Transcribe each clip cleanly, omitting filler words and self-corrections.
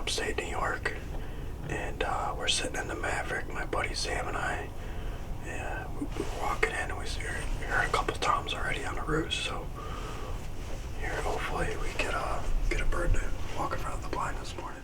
upstate New York, and we're sitting in the Maverick, my buddy Sam and I. Yeah, we were walking in, and we heard a couple toms already on the roost. So here, hopefully, we get a bird to walk in front of the blind this morning.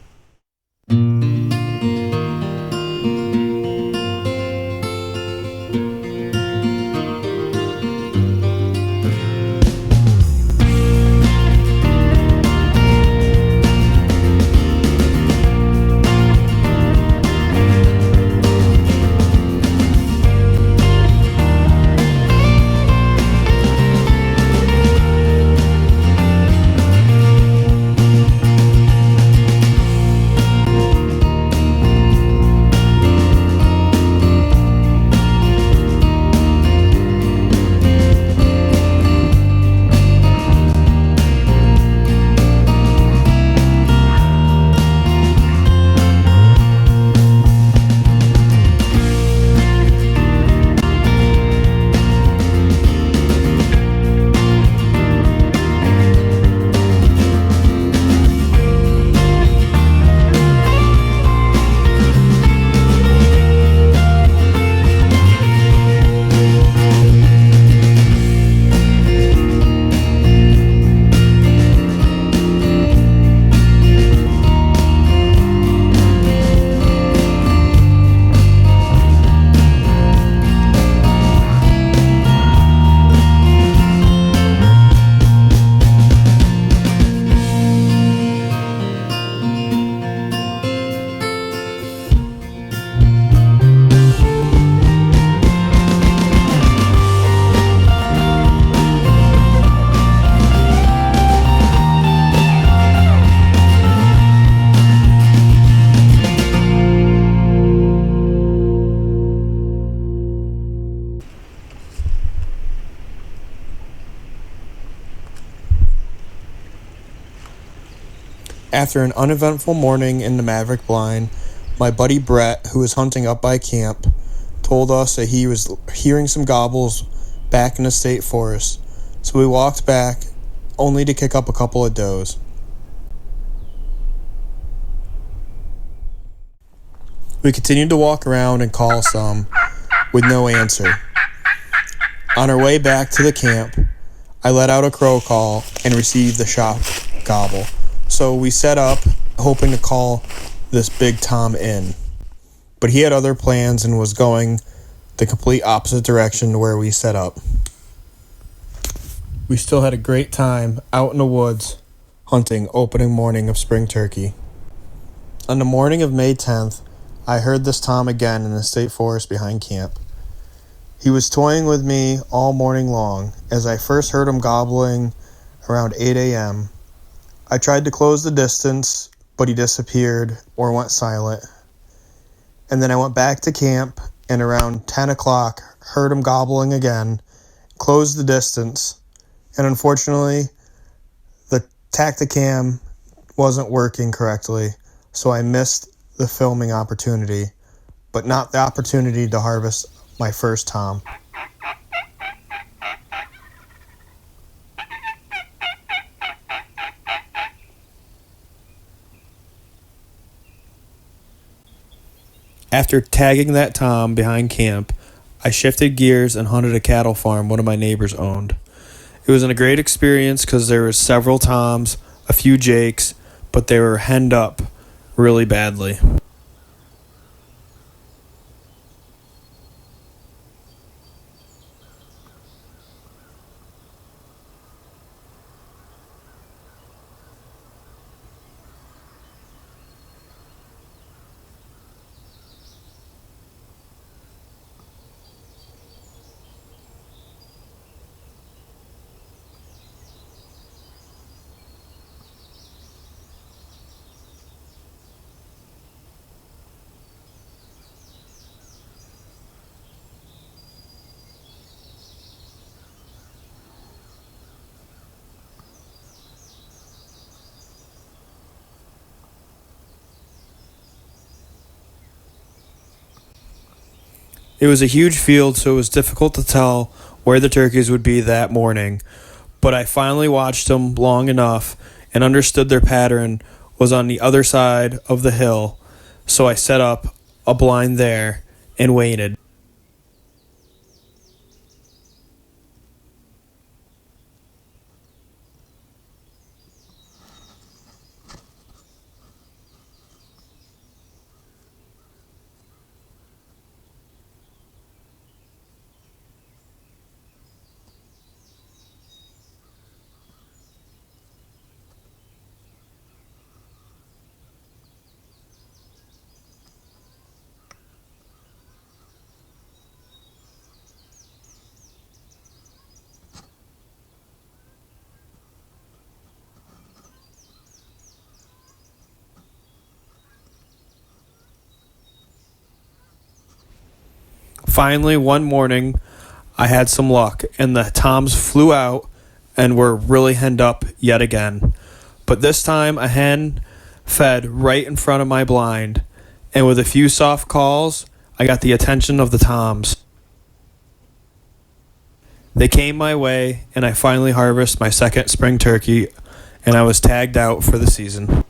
After an uneventful morning in the Maverick blind, my buddy Brett, who was hunting up by camp, told us that he was hearing some gobbles back in the state forest, so we walked back, only to kick up a couple of does. We continued to walk around and call some, with no answer. On our way back to the camp, I let out a crow call and received the shock gobble. So we set up, hoping to call this big tom in. But he had other plans and was going the complete opposite direction to where we set up. We still had a great time out in the woods hunting opening morning of spring turkey. On the morning of May 10th, I heard this tom again in the state forest behind camp. He was toying with me all morning long, as I first heard him gobbling around 8 a.m. I tried to close the distance, but he disappeared or went silent. And then I went back to camp, and around 10 o'clock, heard him gobbling again, closed the distance, and unfortunately, the Tactacam wasn't working correctly, so I missed the filming opportunity, but not the opportunity to harvest my first tom. After tagging that tom behind camp, I shifted gears and hunted a cattle farm one of my neighbors owned. It was a great experience because there were several toms, a few jakes, but they were henned up really badly. It was a huge field, so it was difficult to tell where the turkeys would be that morning, but I finally watched them long enough and understood their pattern was on the other side of the hill, so I set up a blind there and waited. Finally, one morning, I had some luck, and the toms flew out and were really henned up yet again. But this time, a hen fed right in front of my blind, and with a few soft calls, I got the attention of the toms. They came my way, and I finally harvested my second spring turkey, and I was tagged out for the season.